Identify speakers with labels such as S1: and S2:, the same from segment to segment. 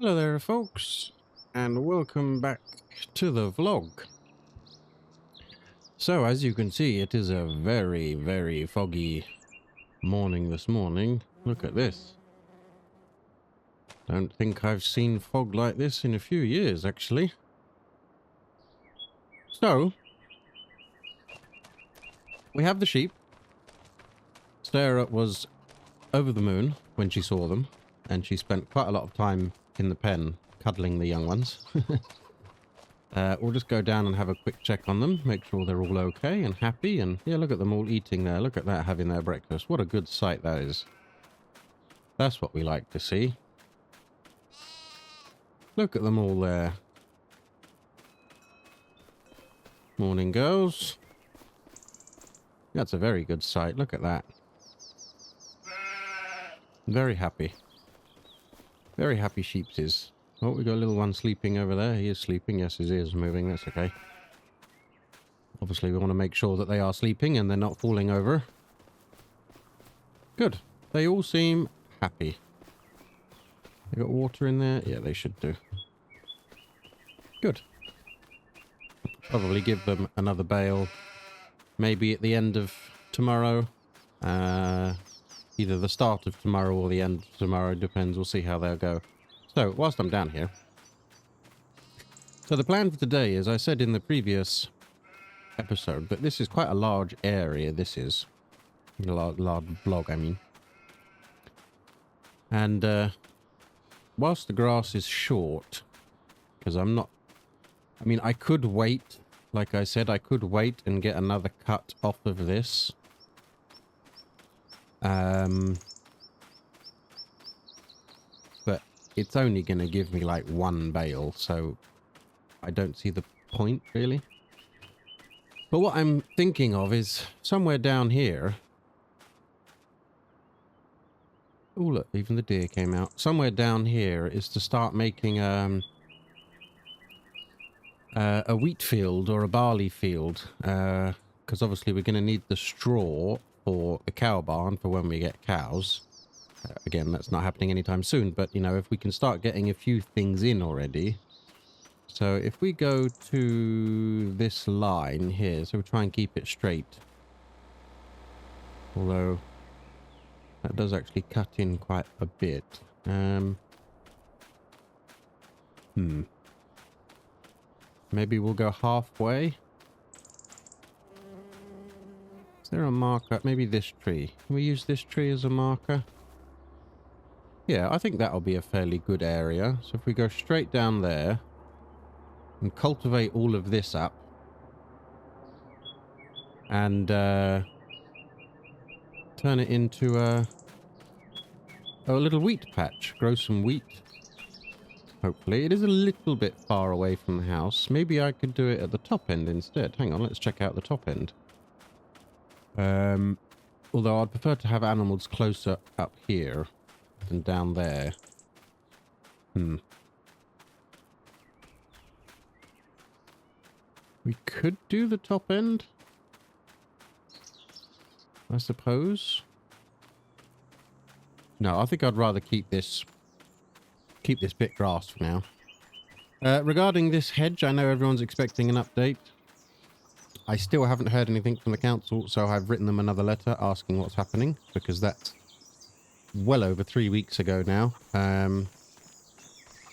S1: Hello there folks, and welcome back to the vlog. So as you can see, it is a very foggy morning this morning. Look at this. Don't think I've seen fog like this in a few years actually. So we have the sheep. Sarah was over the moon when she saw them, and she spent quite a lot of time in the pen cuddling the young ones. We'll just go down and have a quick check on them, make sure they're all okay and happy. And yeah, look at them all eating there. Look at that, having their breakfast. What a good sight that is. That's what we like to see. Look at them all there. Morning, girls. That's a very good sight. Look at that. Very happy. Very happy sheepsies. Oh, we got a little one sleeping over there. He is sleeping. Yes, his ears are moving. That's okay. Obviously, we want to make sure that they are sleeping and they're not falling over. Good. They all seem happy. They got water in there? Yeah, they should do. Good. Probably give them another bale. Maybe at the end of tomorrow. Either the start of tomorrow or the end of tomorrow. Depends. We'll see how they'll go. So, whilst I'm down here. So the plan for today, as I said in the previous episode, that this is quite a large area. This is. A large blog, I mean. And whilst the grass is short, because I'm not... I mean, I could wait. Like I said, I could wait and get another cut off of this. But it's only going to give me like one bale, so I don't see the point really. But what I'm thinking of is somewhere down here. Oh look, even the deer came out. Somewhere down here is to start making a wheat field or a barley field, because obviously we're going to need the straw for the cow barn for when we get cows. Again, that's not happening anytime soon, but you know, if we can start getting a few things in already. So if we go to this line here, so we'll try and keep it straight. Although that does actually cut in quite a bit. Maybe we'll go halfway. Is there a marker? Maybe this tree. Can we use this tree as a marker? Yeah, I think that'll be a fairly good area. So if we go straight down there and cultivate all of this up and turn it into a little wheat patch, grow some wheat. Hopefully. It is a little bit far away from the house. Maybe I could do it at the top end instead. Hang on, let's check out the top end. Although I'd prefer to have animals closer up here than down there. We could do the top end, I suppose. No, I think I'd rather keep this bit grass for now. Regarding this hedge, I know everyone's expecting an update. I still haven't heard anything from the council, so I've written them another letter asking what's happening, because that's well over 3 weeks ago now.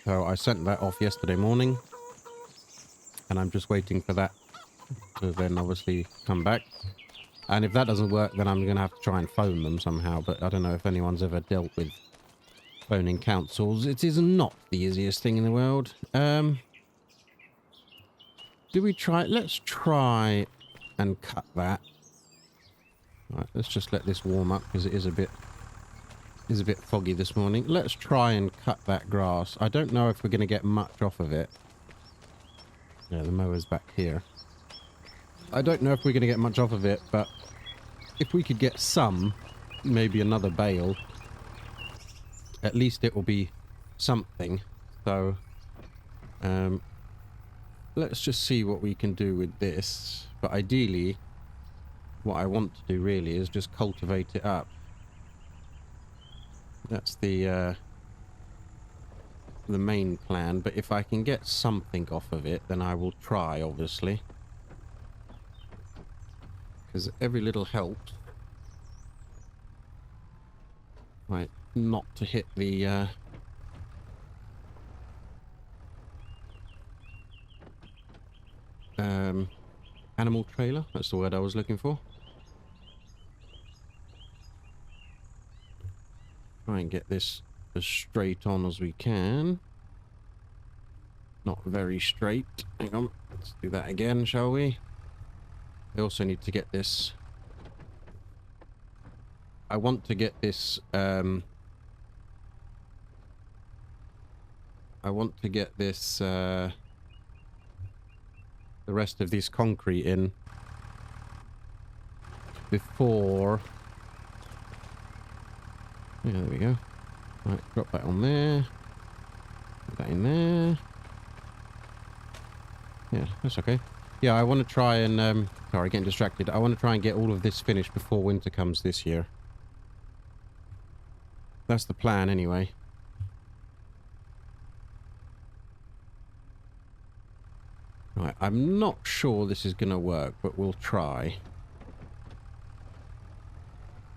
S1: So I sent that off yesterday morning, and I'm just waiting for that to then obviously come back. And if that doesn't work, then I'm going to have to try and phone them somehow, but I don't know if anyone's ever dealt with phoning councils. It is not the easiest thing in the world. Do we try? Let's try and cut that. Right, let's just let this warm up because it is a bit foggy this morning. Let's try and cut that grass. I don't know if we're going to get much off of it. Yeah, the mower's back here. I don't know if we're going to get much off of it, but if we could get some, maybe another bale, at least it will be something. So, let's just see what we can do with this. But ideally, what I want to do really is just cultivate it up. That's the the main plan, but if I can get something off of it, then I will try, obviously. Because every little helps. Right, not to hit the... animal trailer. That's the word I was looking for. Try and get this as straight on as we can. Not very straight. Hang on. Let's do that again, shall we? We also need to get this... I want to get this... I want to get this... the rest of this concrete in before... Yeah, there we go. Right, drop that on there. Put that in there. Yeah, that's okay. Yeah, I want to try and... sorry, getting distracted. I want to try and get all of this finished before winter comes this year. That's the plan, anyway. Right, I'm not sure this is going to work, but we'll try.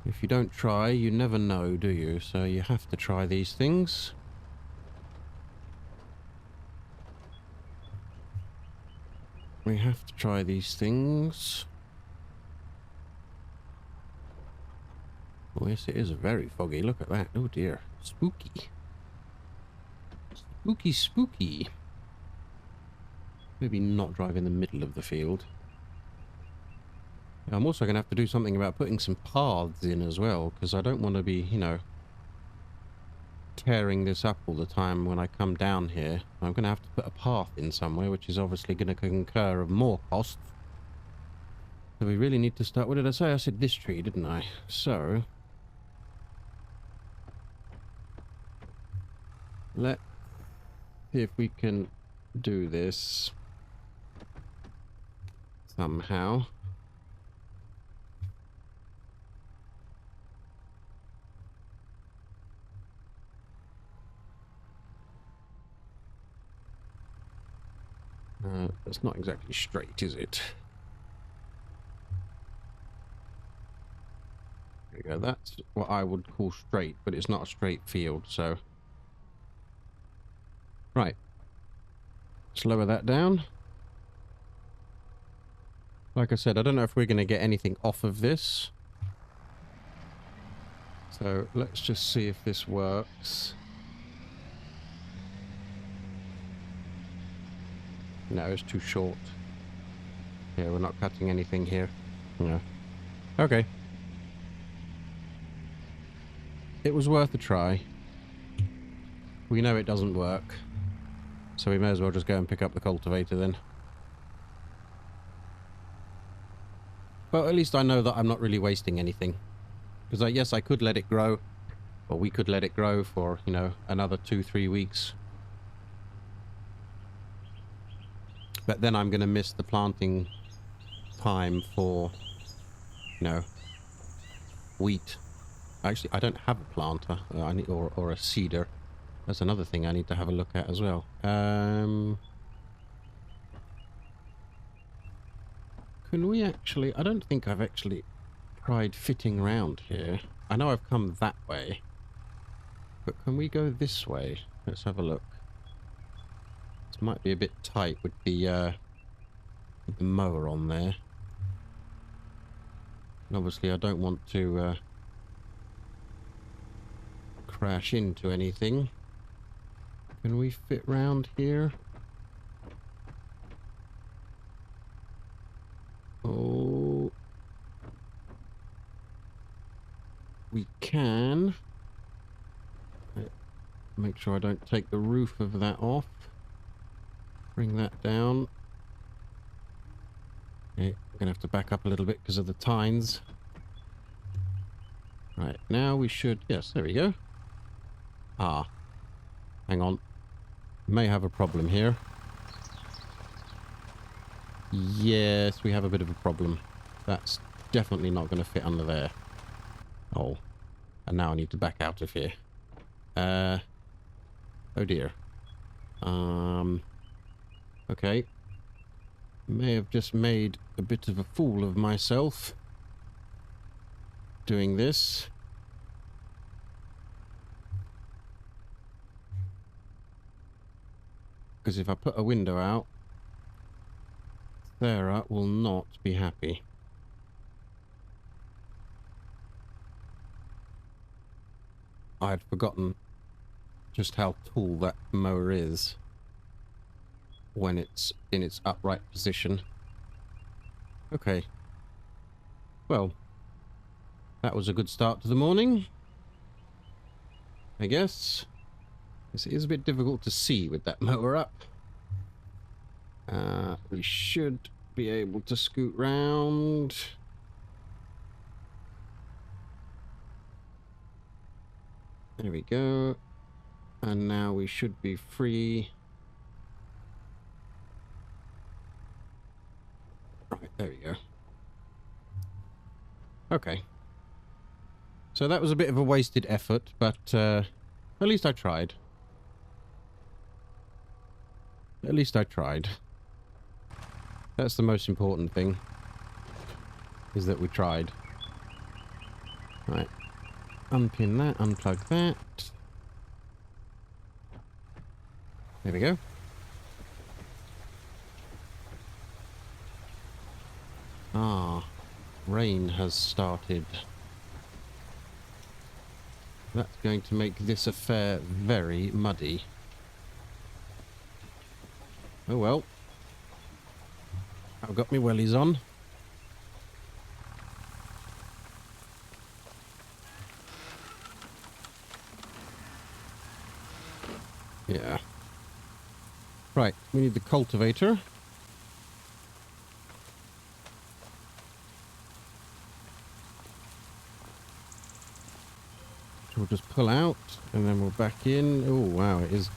S1: If you don't try, you never know, do you? So you have to try these things. We have to try these things. Oh, yes, it is very foggy. Look at that. Oh, dear. Spooky. Spooky, spooky. Maybe not drive in the middle of the field. I'm also going to have to do something about putting some paths in as well, because I don't want to be, you know, tearing this up all the time when I come down here. I'm going to have to put a path in somewhere, which is obviously going to incur of more costs. So we really need to start... What did I say? I said this tree, didn't I? So... let's see if we can do this somehow. It's not exactly straight, is it? There we go. That's what I would call straight, but it's not a straight field, so... Right. Let's lower that down. Like I said, I don't know if we're going to get anything off of this. So let's just see if this works. No, it's too short. Yeah, we're not cutting anything here. No. Okay. It was worth a try. We know it doesn't work. So we may as well just go and pick up the cultivator then. But at least I know that I'm not really wasting anything. Because yes, I could let it grow. Or we could let it grow for, you know, another 2-3 weeks. But then I'm going to miss the planting time for, you know, wheat. Actually, I don't have a planter. I need, or a seeder. That's another thing I need to have a look at as well. Can we actually... I don't think I've actually tried fitting round here. I know I've come that way. But can we go this way? Let's have a look. This might be a bit tight with the mower on there. And obviously I don't want to crash into anything. Can we fit round here? Oh, we can. Make sure I don't take the roof of that off. Bring that down. Okay, I'm gonna have to back up a little bit because of the tines. Right, now we should... Yes, there we go. Ah. Hang on. May have a problem here. Yes, we have a bit of a problem. That's definitely not going to fit under there. Oh. And now I need to back out of here. Oh dear. Okay. May have just made a bit of a fool of myself doing this. Because if I put a window out, Sarah will not be happy. I had forgotten just how tall that mower is when it's in its upright position. Okay. Well, that was a good start to the morning, I guess. It is a bit difficult to see with that mower up. We should be able to scoot round. There we go. And now we should be free. Right, there we go. Okay. So that was a bit of a wasted effort, but at least I tried. At least I tried. That's the most important thing, is that we tried. Right. Unpin that, unplug that. There we go. Ah, rain has started. That's going to make this affair very muddy. Oh well. I've got my wellies on. Yeah. Right, we need the cultivator. So we'll just pull out, and then we'll back in. Oh, wow, it is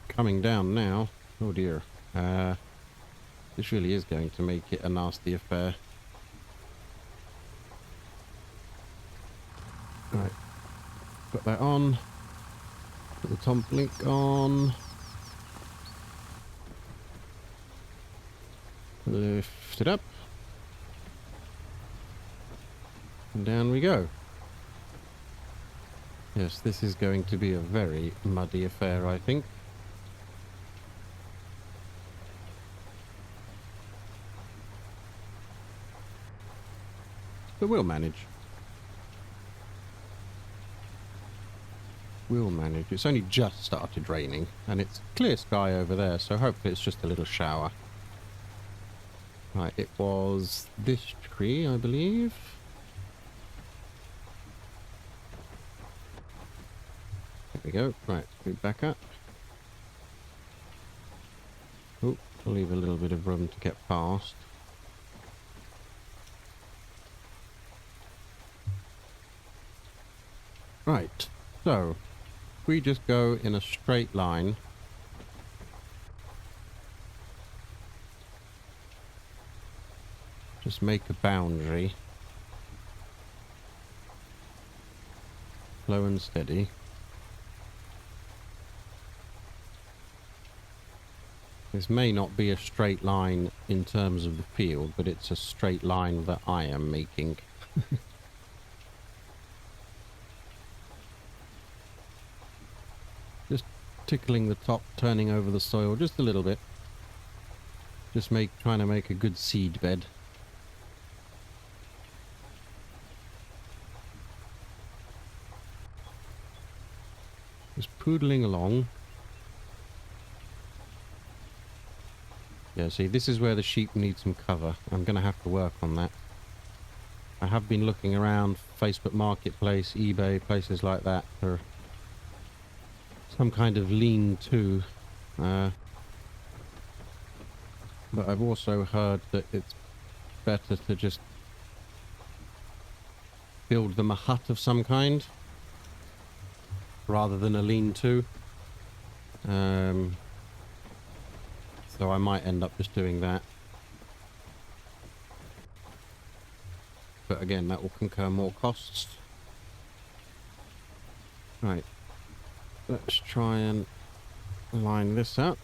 S1: coming down now. Oh, dear. This really is going to make it a nasty affair. Right. Put that on. Put the top link on. Lift it up. And down we go. Yes, this is going to be a very muddy affair, I think. But we'll manage. We'll manage. It's only just started raining, and it's clear sky over there, so hopefully it's just a little shower. Right, it was this tree, I believe. There we go. Right, we back up. Oh, I'll leave a little bit of room to get past. Right, so we just go in a straight line. Just make a boundary. Slow and steady. This may not be a straight line in terms of the field, but it's a straight line that I am making. Just tickling the top, turning over the soil just a little bit. Just trying to make a good seed bed. Just poodling along. Yeah, see, this is where the sheep need some cover. I'm going to have to work on that. I have been looking around Facebook Marketplace, eBay, places like that for some kind of lean-to. But I've also heard that it's better to just build them a hut of some kind rather than a lean-to. So I might end up just doing that. But again, that will incur more costs. Right. Let's try and line this up.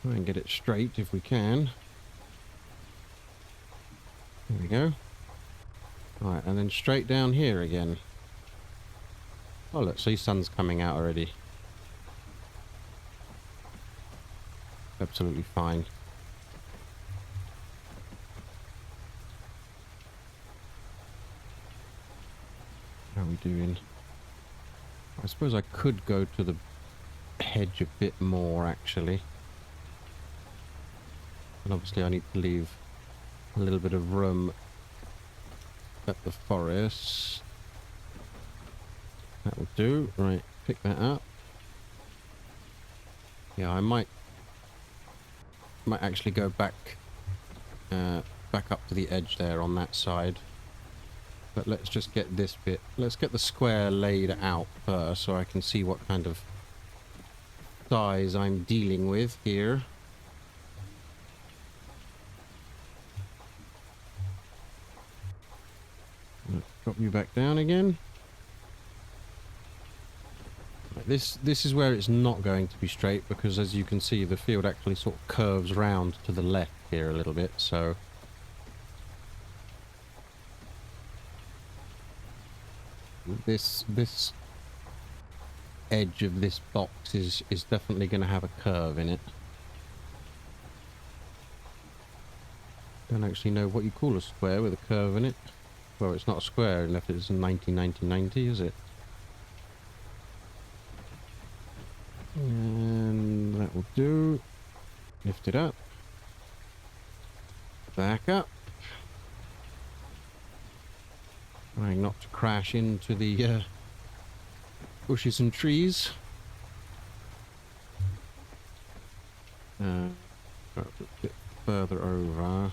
S1: Try and get it straight if we can. There we go. Alright, and then straight down here again. Oh look, see, sun's coming out already. Absolutely fine. How are we doing? I suppose I could go to the hedge a bit more, actually. And obviously I need to leave a little bit of room at the forest. That will do. Right, pick that up. Yeah, I might actually go back up to the edge there on that side. But let's just get this bit. Let's get the square laid out first so I can see what kind of size I'm dealing with here. Drop you back down again. This is where it's not going to be straight, because as you can see the field actually sort of curves round to the left here a little bit, so this edge of this box is definitely going to have a curve in it. Don't actually know what you call a square with a curve in it. Well, it's not a square unless it's 90, is it? And that will do. Lift it up. Back up. Trying not to crash into the bushes and trees. A bit further over.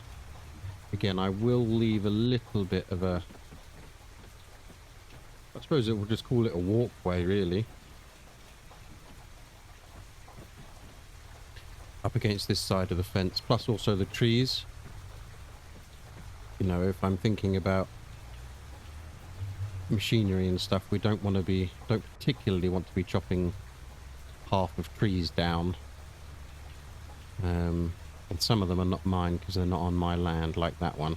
S1: Again, I will leave a little bit of a... I suppose it will just call it a walkway, really. Up against this side of the fence, plus also the trees. You know, if I'm thinking about machinery and stuff, we don't particularly want to be chopping half of trees down. And some of them are not mine because they're not on my land, like that one.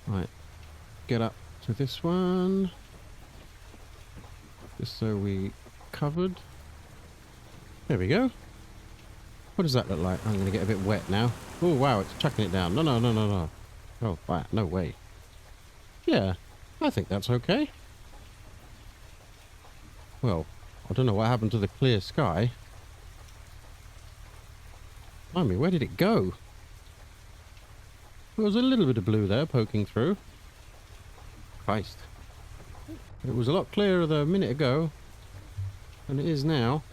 S1: Right, get up to this one. Just so we covered. There we go. What does that look like? I'm going to get a bit wet now. Oh, wow, it's chucking it down. No. Oh, wow, no way. Yeah, I think that's okay. Well, I don't know what happened to the clear sky. I mean, where did it go? There was a little bit of blue there poking through. Christ. It was a lot clearer a minute ago than it is now.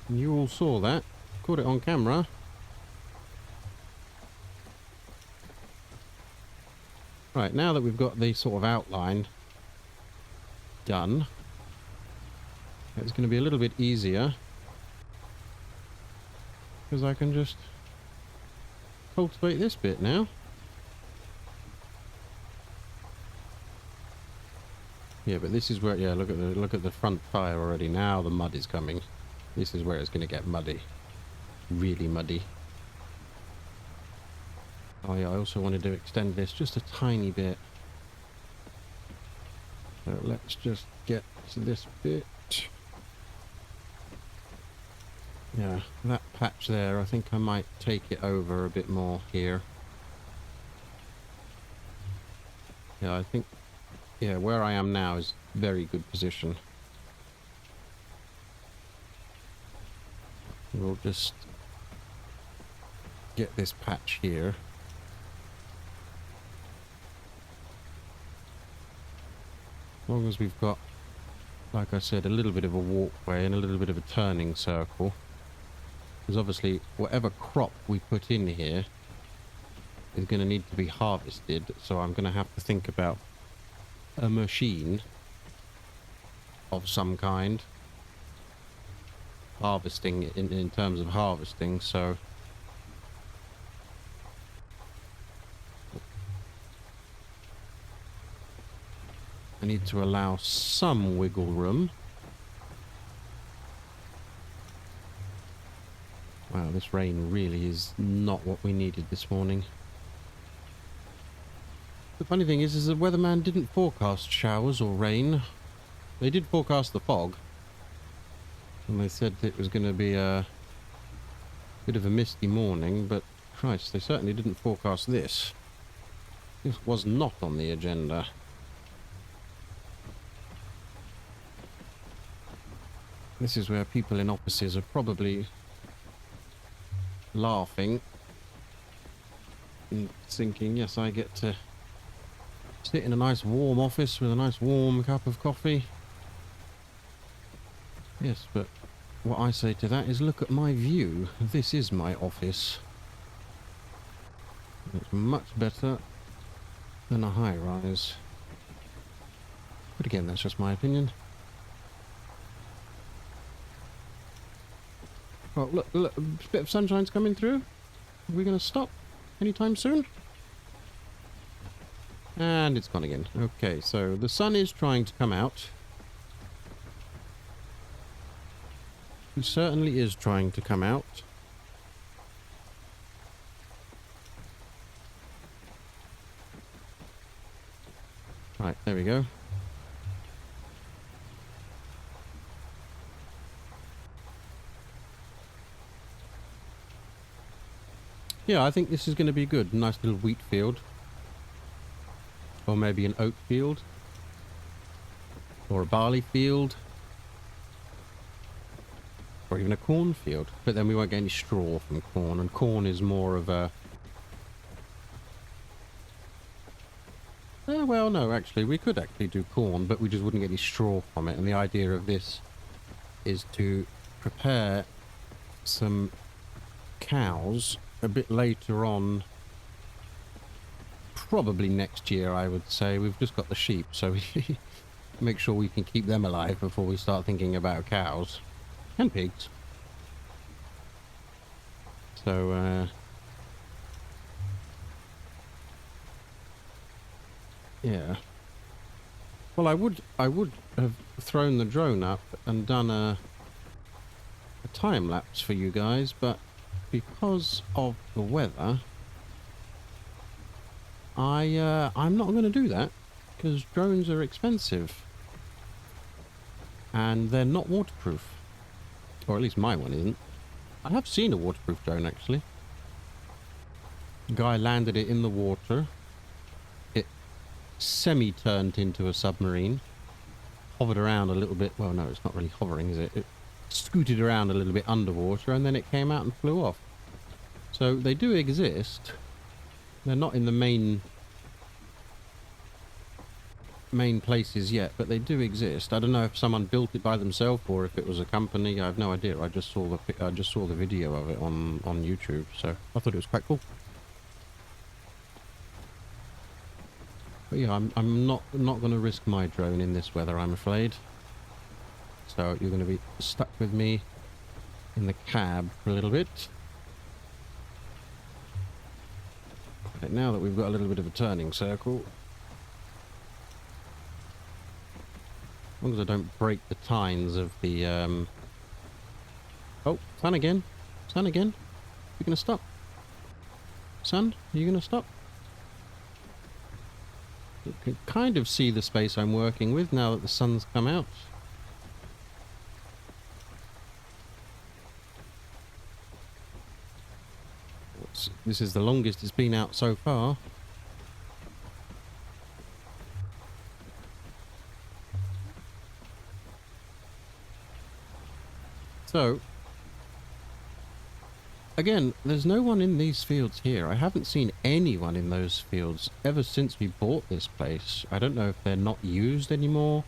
S1: And you all saw that. Caught it on camera. Right, now that we've got the sort of outline done, it's going to be a little bit easier, because I can just cultivate this bit now. Yeah, but this is where, yeah, look at the front tire already. Now the mud is coming. This is where it's going to get muddy. Really muddy. Oh yeah, I also wanted to extend this just a tiny bit. So let's just get to this bit. Yeah, that patch there, I think I might take it over a bit more here. Yeah, I think, yeah, where I am now is very good position. We'll just get this patch here. As long as we've got, like I said, a little bit of a walkway and a little bit of a turning circle. Because obviously, whatever crop we put in here is going to need to be harvested. So I'm going to have to think about a machine of some kind. Harvesting, in terms of harvesting, so... I need to allow some wiggle room. Wow, this rain really is not what we needed this morning. The funny thing is the weatherman didn't forecast showers or rain. They did forecast the fog. And they said it was going to be a bit of a misty morning, but Christ, they certainly didn't forecast this. This was not on the agenda. This is where people in offices are probably laughing and thinking, yes, I get to sit in a nice warm office with a nice warm cup of coffee. Yes, but what I say to that is, look at my view. This is my office. It's much better than a high-rise. But again, that's just my opinion. Oh, look, a bit of sunshine's coming through. Are we going to stop anytime soon? And it's gone again. Okay, so the sun is trying to come out. It certainly is trying to come out. Right, there we go. Yeah, I think this is going to be good. Nice little wheat field. Or maybe an oat field. Or a barley field. Or even a corn field. But then we won't get any straw from corn. And corn is more of a... well, no, actually, we could actually do corn, but we just wouldn't get any straw from it. And the idea of this is to prepare some cows a bit later on, probably next year, I would say. We've just got the sheep, so we make sure we can keep them alive before we start thinking about cows and pigs. So yeah, well, I would have thrown the drone up and done a time lapse for you guys, but because of the weather, I'm not going to do that, because drones are expensive and they're not waterproof, or at least my one isn't. I have seen a waterproof drone actually. A guy landed it in the water. It semi-turned into a submarine, hovered around a little bit. Well, no, it's not really hovering, is it? It scooted around a little bit underwater, and then it came out and flew off. So they do exist. They're not in the main places yet, but they do exist. I don't know if someone built it by themselves or if it was a company. I have no idea. I just saw the video of it on YouTube, so I thought it was quite cool. But yeah, I'm not going to risk my drone in this weather, I'm afraid. So you're going to be stuck with me in the cab for a little bit. Okay, now that we've got a little bit of a turning circle, as long as I don't break the tines of the oh, sun again. Sun again. You're going to stop? Sun, are you going to stop? You can kind of see the space I'm working with now that the sun's come out. This is the longest it's been out so far. So, again, there's no one in these fields here. I haven't seen anyone in those fields ever since we bought this place. I don't know if they're not used anymore.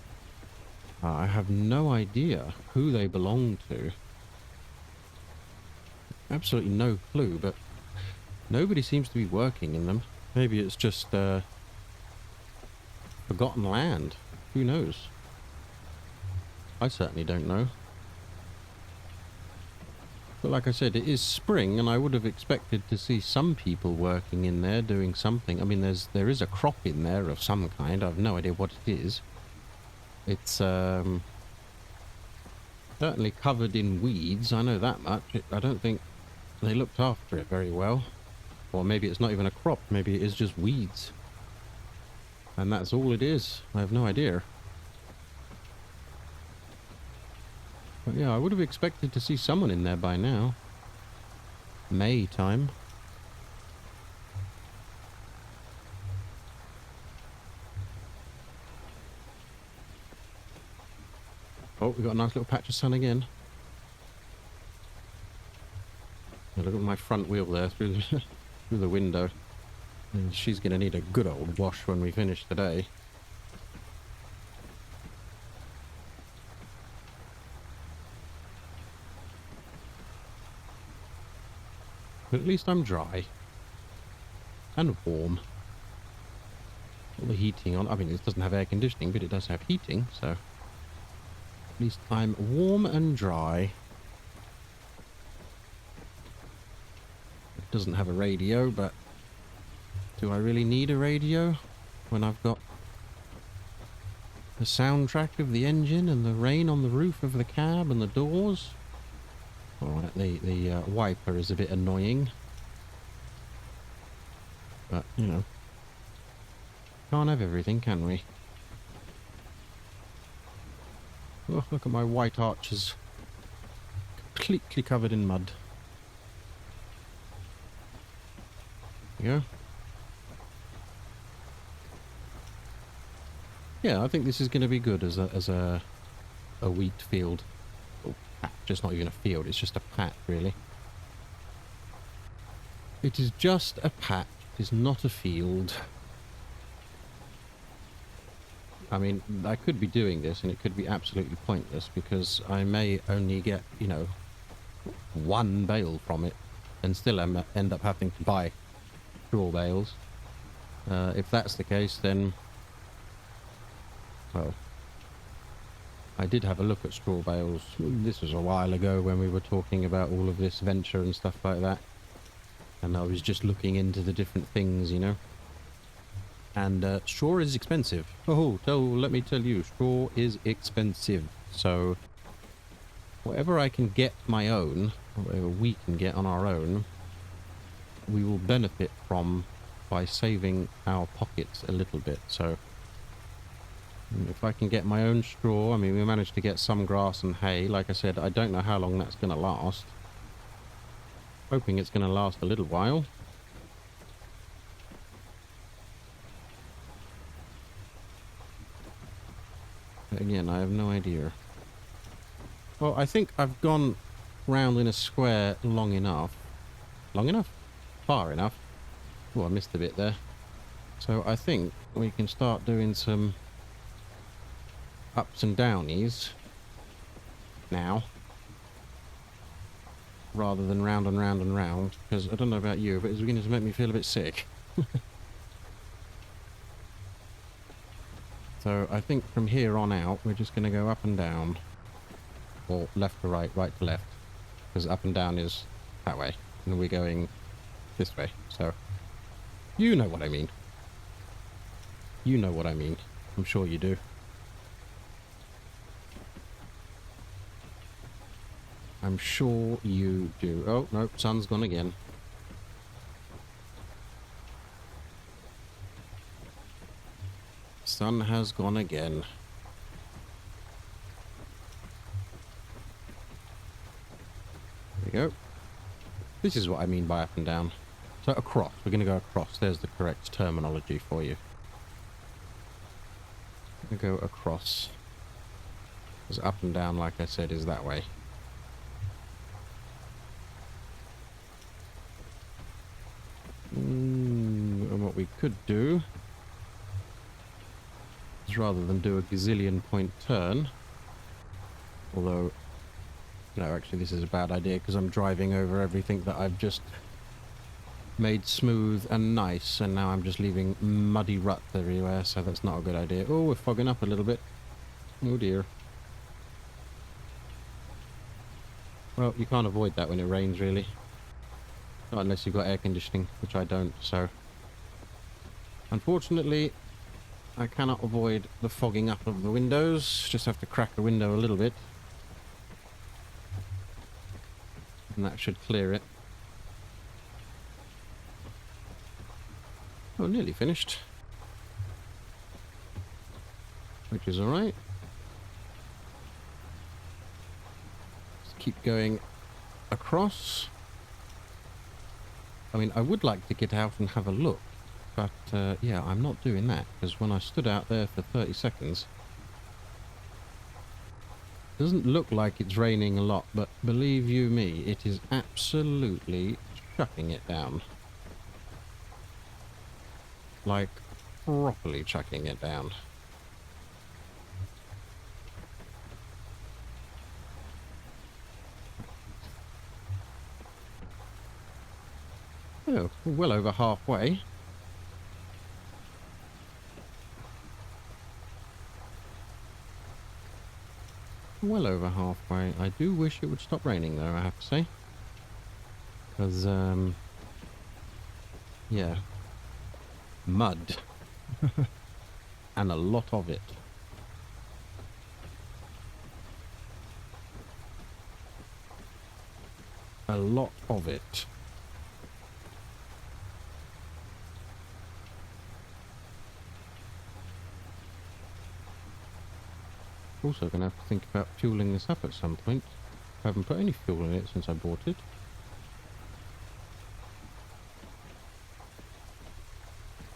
S1: I have no idea who they belong to. Absolutely no clue, but nobody seems to be working in them. Maybe it's just forgotten land. Who knows? I certainly don't know. But like I said, it is spring, and I would have expected to see some people working in there doing something. I mean, there is a crop in there of some kind. I have no idea what it is. It's certainly covered in weeds, I know that much. I don't think they looked after it very well. Or maybe it's not even a crop, maybe it is just weeds. And that's all it is. I have no idea. But yeah, I would have expected to see someone in there by now. May time. Oh, we got a nice little patch of sun again. Look at my front wheel there through the, through the window. And she's going to need a good old wash when we finish today. But at least I'm dry. And warm. All the heating on. I mean, it doesn't have air conditioning, but it does have heating, so... At least I'm warm and dry. It doesn't have a radio, but... Do I really need a radio when I've got the soundtrack of the engine and the rain on the roof of the cab and the doors? Alright, the wiper is a bit annoying. But, you know, can't have everything, can we? Oh, look at my white arches. Completely covered in mud. There you go. Yeah, I think this is going to be good as a wheat field. Oh, just not even a field, it's just a patch, really. It is just a patch, it is not a field. I mean, I could be doing this and it could be absolutely pointless because I may only get, you know, one bale from it and still end up having to buy straw bales. If that's the case, then... Well, I did have a look at straw bales. This was a while ago when we were talking about all of this venture and stuff like that. And I was just looking into the different things, you know. And straw is expensive. Oh, let me tell you, straw is expensive. So, whatever I can get my own, or whatever we can get on our own, we will benefit from by saving our pockets a little bit. So... If I can get my own straw, I mean, we managed to get some grass and hay. Like I said, I don't know how long that's going to last. Hoping it's going to last a little while. But again, I have no idea. Well, I think I've gone round in a square long enough. Long enough? Far enough. Oh, I missed a bit there. So I think we can start doing some... ups and downies now rather than round and round and round, because I don't know about you, but it's beginning to make me feel a bit sick. So I think from here on out we're just going to go up and down, or left to right, right to left, because up and down is that way and we're going this way. So you know what I mean. You know what I mean. I'm sure you do. I'm sure you do. Oh, no, sun's gone again. Sun has gone again. There we go. This is what I mean by up and down. So across. We're going to go across. There's the correct terminology for you. We're going to go across. Because up and down, like I said, is that way. And what we could do is, rather than do a gazillion point turn, although, no, actually this is a bad idea because I'm driving over everything that I've just made smooth and nice, and now I'm just leaving muddy ruts everywhere, so that's not a good idea. Oh, we're fogging up a little bit. Oh dear. Well, you can't avoid that when it rains, really. Not unless you've got air conditioning, which I don't, so... Unfortunately, I cannot avoid the fogging up of the windows. Just have to crack the window a little bit. And that should clear it. Oh, nearly finished. Which is alright. Just keep going across. I mean, I would like to get out and have a look. But, yeah, I'm not doing that. Because when I stood out there for 30 seconds... Doesn't look like it's raining a lot, but believe you me, it is absolutely chucking it down. Like, properly chucking it down. Oh, we're well over halfway. Well over halfway. I do wish it would stop raining though, I have to say. Because, yeah. Mud. And a lot of it. A lot of it. Also going to have to think about fueling this up at some point. I haven't put any fuel in it since I bought it.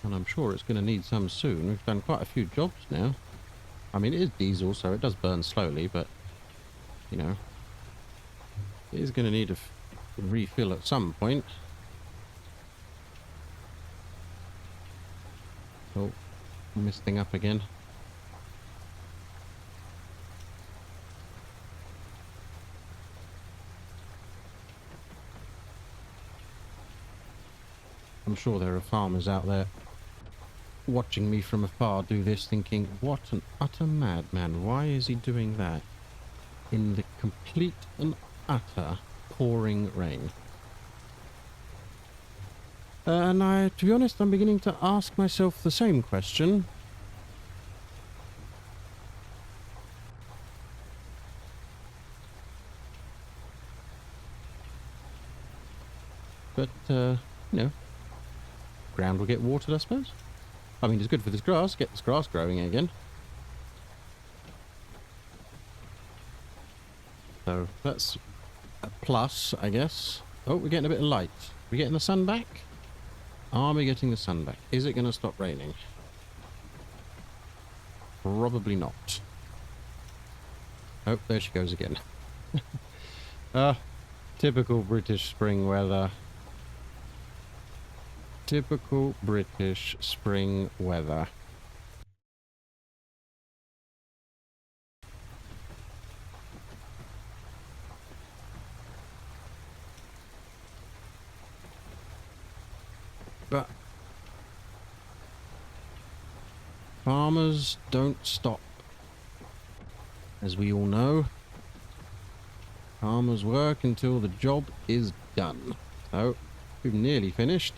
S1: And I'm sure it's going to need some soon. We've done quite a few jobs now. I mean, it is diesel, so it does burn slowly, but, you know, it is going to need a refill at some point. Oh, misting up again. I'm sure there are farmers out there watching me from afar do this thinking, what an utter madman, why is he doing that in the complete and utter pouring rain? And to be honest, I'm beginning to ask myself the same question. But, you know, ground will get watered, I suppose. I mean, it's good for this grass. Get this grass growing again. So that's a plus, I guess. Oh, we're getting a bit of light. We're getting the sun back? Are we getting the sun back? Is it going to stop raining? Probably not. Oh, there she goes again. Typical British spring weather. Typical British spring weather. But farmers don't stop, as we all know. Farmers work until the job is done. So, we've nearly finished.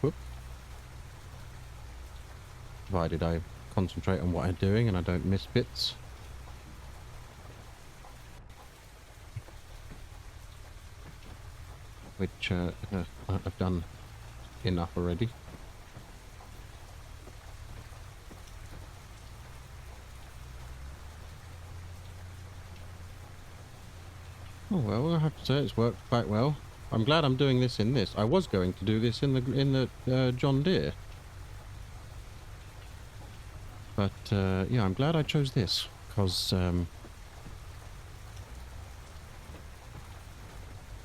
S1: Whoop. Provided I concentrate on what I'm doing and I don't miss bits. Which I've done enough already. Oh well, I have to say it's worked quite well. I'm glad I'm doing this in this. I was going to do this in the John Deere, but yeah, I'm glad I chose this because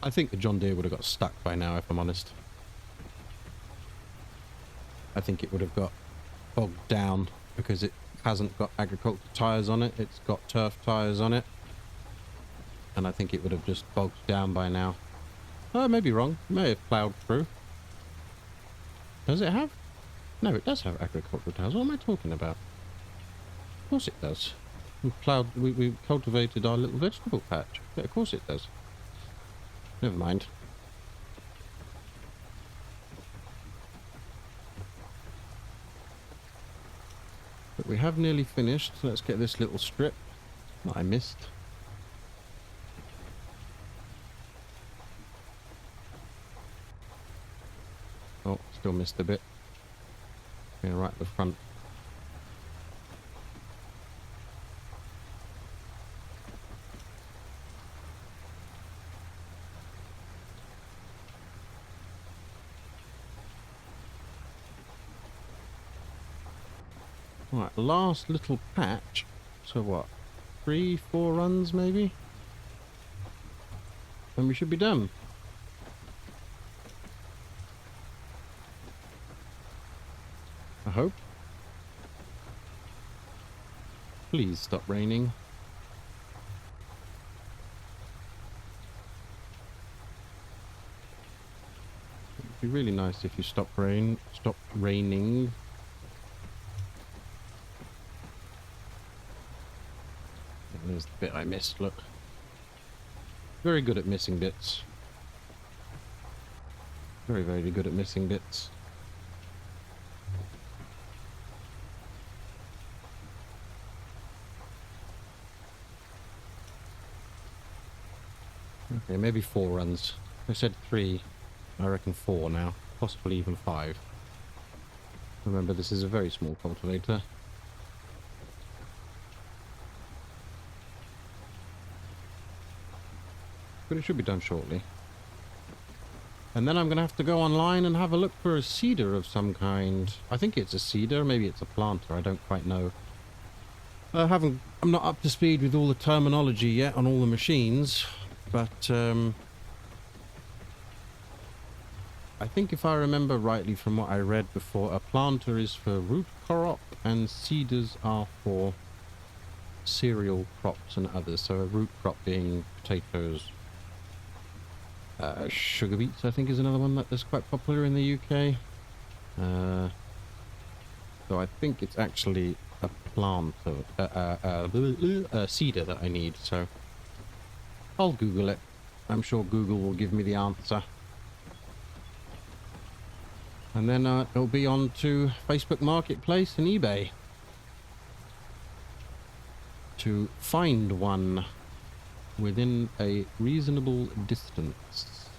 S1: I think the John Deere would have got stuck by now, if I'm honest. I think it would have got bogged down because it hasn't got agriculture tyres on it. It's got turf tyres on it. And I think it would have just bogged down by now. Oh, I may be wrong. It may have ploughed through. Does it have? No, it does have agricultural tyres. What am I talking about? Of course it does. We cultivated our little vegetable patch. Yeah, of course it does. Never mind. But we have nearly finished. So let's get this little strip that I missed. Oh, still missed a bit. Yeah, right at the front. Right, last little patch. So what? 3, 4 runs maybe? And we should be done. I hope. Please stop raining. It'd be really nice if you stopped raining. There's the bit I missed, look. Very good at missing bits. Very, very good at missing bits. Okay, maybe 4 runs. I said 3. I reckon 4 now. Possibly even 5. Remember, this is a very small cultivator. But it should be done shortly. And then I'm going to have to go online and have a look for a seeder of some kind. I think it's a seeder, maybe it's a planter, I don't quite know. I'm not up to speed with all the terminology yet on all the machines, but I think if I remember rightly from what I read before, a planter is for root crop and seeders are for cereal crops and others. So a root crop being potatoes. Sugar beets, I think, is another one that is quite popular in the UK. So I think it's actually a planter, a seeder that I need. So I'll Google it. I'm sure Google will give me the answer. And then it'll be on to Facebook Marketplace and eBay to find one within a reasonable distance.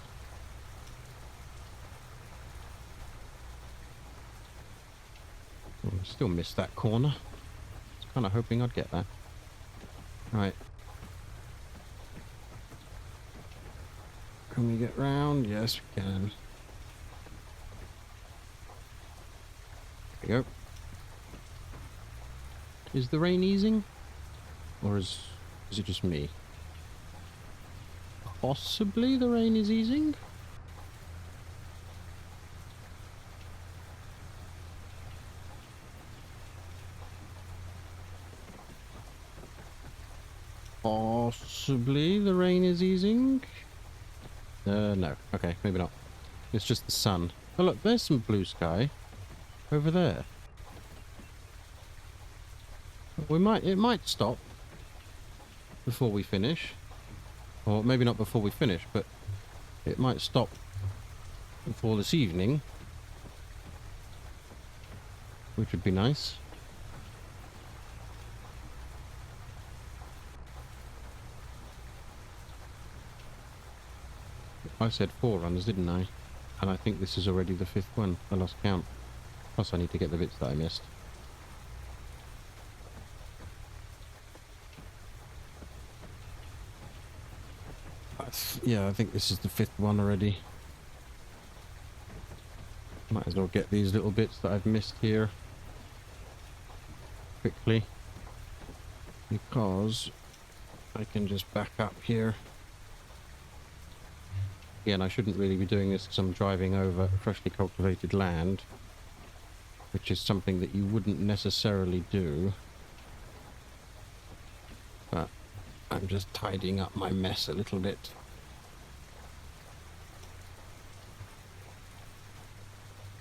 S1: Oh, still missed that corner. I was kind of hoping I'd get that. Right. Can we get round? Yes, we can. There we go. Is the rain easing? Or is it just me? Possibly the rain is easing? Possibly the rain is easing? No. Okay, maybe not. It's just the sun. Oh look, there's some blue sky over there. It might stop before we finish. Or maybe not before we finish, but it might stop before this evening. Which would be nice. I said 4 runs, didn't I? And I think this is already the 5th one. I lost count. Plus I need to get the bits that I missed. Yeah, I think this is the 5th one already. Might as well get these little bits that I've missed here quickly, because I can just back up here. Again, I shouldn't really be doing this because I'm driving over freshly cultivated land, which is something that you wouldn't necessarily do. But I'm just tidying up my mess a little bit.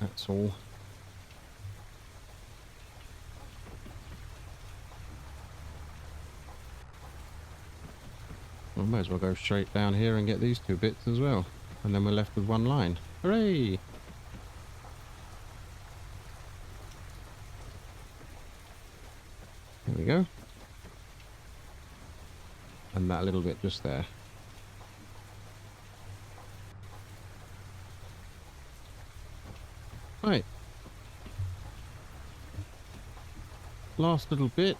S1: That's all. I might as well go straight down here and get these 2 bits as well. And then we're left with 1 line. Hooray! And that little bit just there. Right. Last little bit.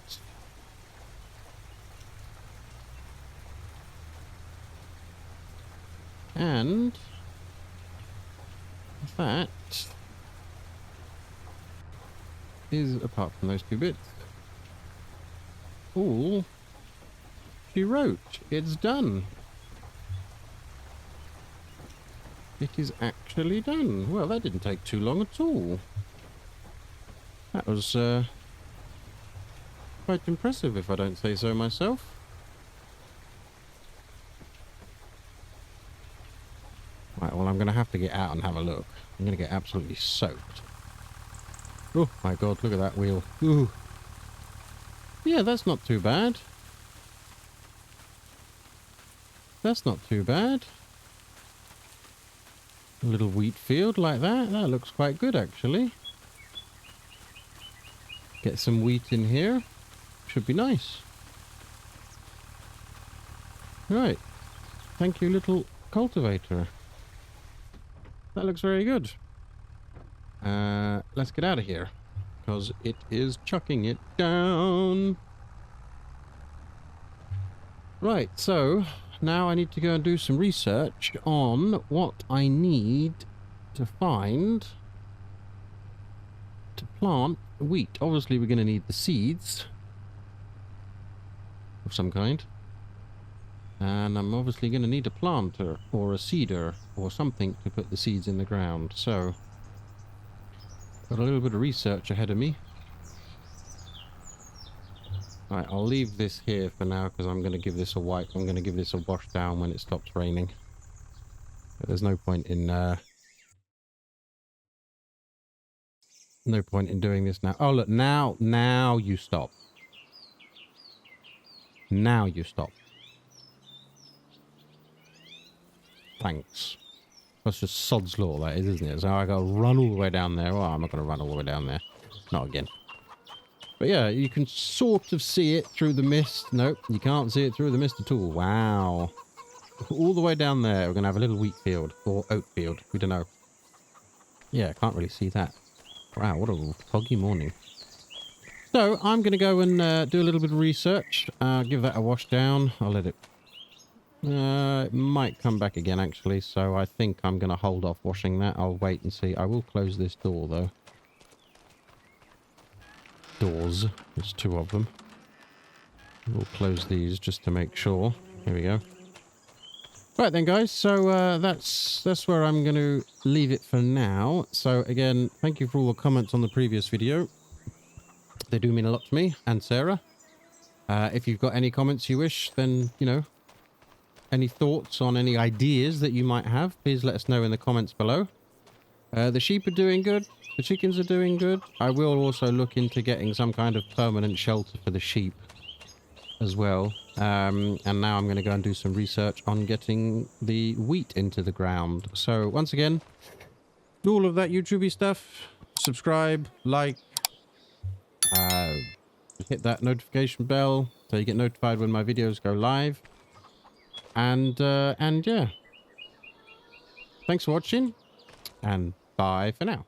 S1: And that is, apart from those two bits, all she wrote. It's done. It is actually done. Well, that didn't take too long at all. That was quite impressive, if I don't say so myself. Right, well, I'm going to have to get out and have a look. I'm going to get absolutely soaked. Oh, my God, look at that wheel. Ooh. Yeah, that's not too bad. That's not too bad. A little wheat field like that. That looks quite good, actually. Get some wheat in here. Should be nice. Right. Thank you, little cultivator. That looks very good. Let's get out of here, because it is chucking it down. Right, so now I need to go and do some research on what I need to find to plant wheat. Obviously, we're going to need the seeds of some kind. And I'm obviously going to need a planter or a seeder or something to put the seeds in the ground. So, got a little bit of research ahead of me. Right, I'll leave this here for now because I'm going to give this a wipe. I'm going to give this a wash down when it stops raining. But there's no point in doing this now. Oh look, now you stop. Now you stop. Thanks. That's just sod's law, that is, isn't it? So I got to run all the way down there. Well, I'm not going to run all the way down there. Not again. But yeah, you can sort of see it through the mist. Nope, you can't see it through the mist at all. Wow. All the way down there, we're going to have a little wheat field. Or oat field. We don't know. Yeah, can't really see that. Wow, what a foggy morning. So, I'm going to go and do a little bit of research. Give that a wash down. I'll let it... it might come back again, actually. So, I think I'm going to hold off washing that. I'll wait and see. I will close this door, though. Doors. There's two of them. We'll close these just to make sure. Here we go. Right then, guys. So that's where I'm going to leave it for now. So again, thank you for all the comments on the previous video. They do mean a lot to me and Sarah. If you've got any comments you wish, then, you know, any thoughts on any ideas that you might have, please let us know in the comments below. The sheep are doing good. The chickens are doing good. I will also look into getting some kind of permanent shelter for the sheep as well. And now I'm going to go and do some research on getting the wheat into the ground. So once again, do all of that YouTubey stuff. Subscribe, like, hit that notification bell so you get notified when my videos go live. And yeah. Thanks for watching, and bye for now.